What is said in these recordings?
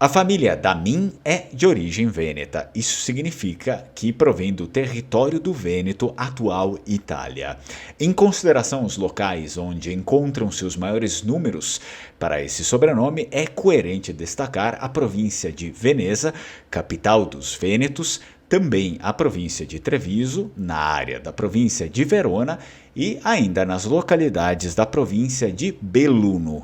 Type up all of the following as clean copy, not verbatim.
A família Damin é de origem vêneta. Isso significa que provém do território do Vêneto, atual Itália. Em consideração aos locais onde encontram-se os maiores números para esse sobrenome, é coerente destacar a província de Veneza, capital dos Vênetos, também a província de Treviso, na área da província de Verona e ainda nas localidades da província de Belluno.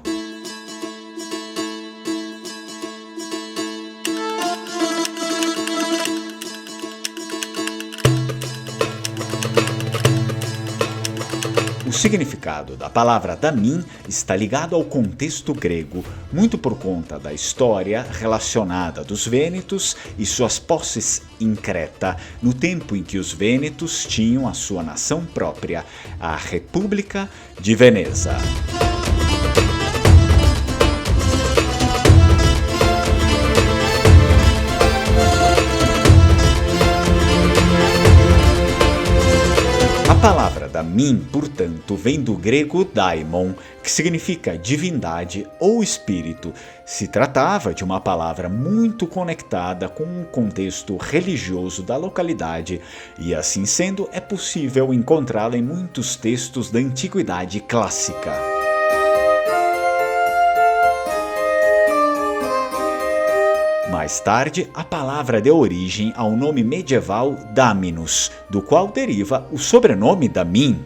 O significado da palavra Damin está ligado ao contexto grego, muito por conta da história relacionada dos vênetos e suas posses em Creta, no tempo em que os vênetos tinham a sua nação própria, a República de Veneza. A palavra Damin, portanto, vem do grego daimon, que significa divindade ou espírito. Se tratava de uma palavra muito conectada com o contexto religioso da localidade e, assim sendo, é possível encontrá-la em muitos textos da antiguidade clássica. Mais tarde, a palavra deu origem ao nome medieval Daminus, do qual deriva o sobrenome Damin.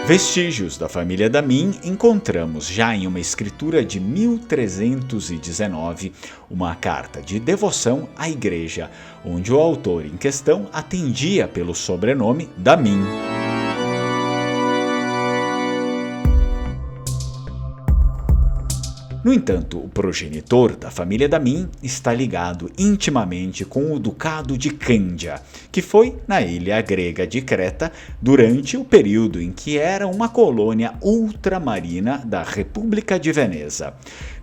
Vestígios da família Damin encontramos já em uma escritura de 1319, uma carta de devoção à igreja, onde o autor em questão atendia pelo sobrenome Damin. No entanto, o progenitor da família Damin está ligado intimamente com o Ducado de Cândia, que foi na ilha grega de Creta durante o período em que era uma colônia ultramarina da República de Veneza.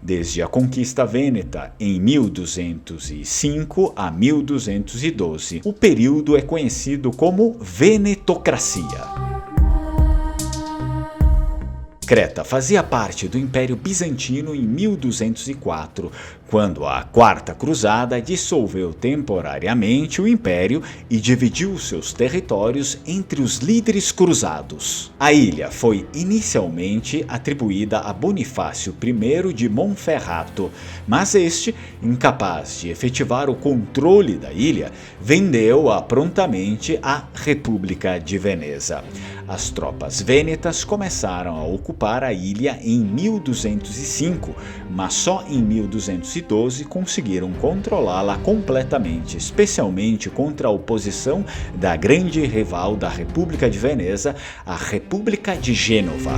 Desde a conquista vêneta em 1205 a 1212, o período é conhecido como Venetocracia. Creta fazia parte do Império Bizantino em 1204, quando a Quarta Cruzada dissolveu temporariamente o Império e dividiu seus territórios entre os líderes cruzados. A ilha foi inicialmente atribuída a Bonifácio I de Monferrato, mas este, incapaz de efetivar o controle da ilha, vendeu-a prontamente à República de Veneza. As tropas vênetas começaram a ocupar a ilha em 1205, mas só em 1212 conseguiram controlá-la completamente, especialmente contra a oposição da grande rival da República de Veneza, a República de Gênova.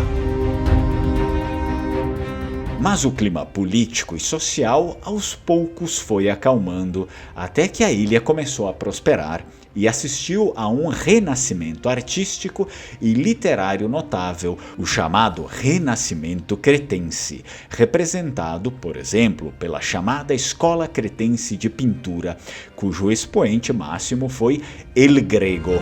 Mas o clima político e social aos poucos foi acalmando, até que a ilha começou a prosperar e assistiu a um renascimento artístico e literário notável, o chamado Renascimento Cretense, representado, por exemplo, pela chamada Escola Cretense de Pintura, cujo expoente máximo foi El Greco.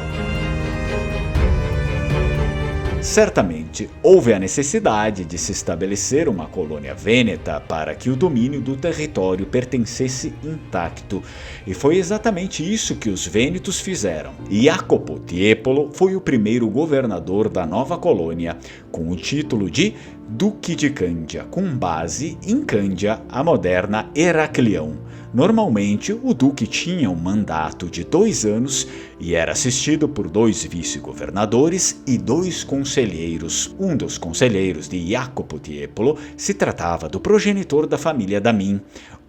Certamente, houve a necessidade de se estabelecer uma colônia vêneta para que o domínio do território pertencesse intacto, e foi exatamente isso que os vênetos fizeram. Jacopo Tiepolo foi o primeiro governador da nova colônia, com o título de Duque de Cândia, com base em Cândia, a moderna Heraclião. Normalmente, o duque tinha um mandato de 2 anos e era assistido por 2 vice-governadores e 2 conselheiros. Um dos conselheiros de Jacopo Tiepolo se tratava do progenitor da família Damin,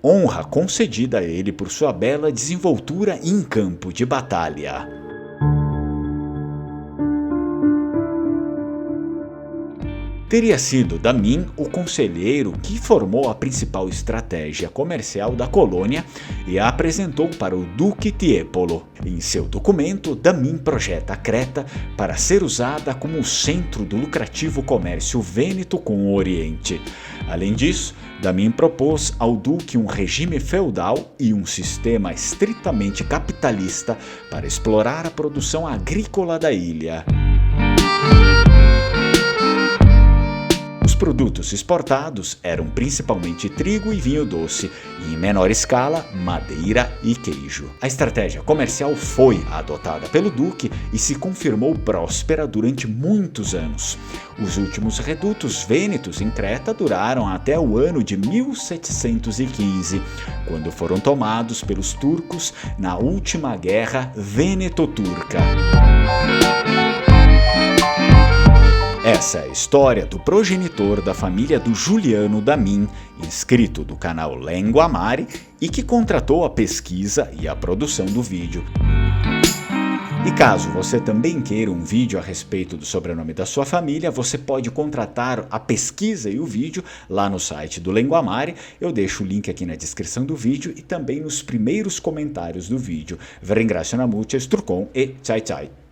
honra concedida a ele por sua bela desenvoltura em campo de batalha. Teria sido Damin o conselheiro que formou a principal estratégia comercial da colônia e a apresentou para o Duque Tiepolo. Em seu documento, Damin projeta a Creta para ser usada como o centro do lucrativo comércio vêneto com o Oriente. Além disso, Damin propôs ao duque um regime feudal e um sistema estritamente capitalista para explorar a produção agrícola da ilha. Os produtos exportados eram principalmente trigo e vinho doce, e em menor escala, madeira e queijo. A estratégia comercial foi adotada pelo duque e se confirmou próspera durante muitos anos. Os últimos redutos vênetos em Creta duraram até o ano de 1715, quando foram tomados pelos turcos na última guerra vêneto-turca. Essa é a história do progenitor da família do Juliano Damin, inscrito do canal Lengua Amare e que contratou a pesquisa e a produção do vídeo. E caso você também queira um vídeo a respeito do sobrenome da sua família, você pode contratar a pesquisa e o vídeo lá no site do Lengua Amare. Eu deixo o link aqui na descrição do vídeo e também nos primeiros comentários do vídeo. Vi ringrazio mucho, Turcon e tchau tchau.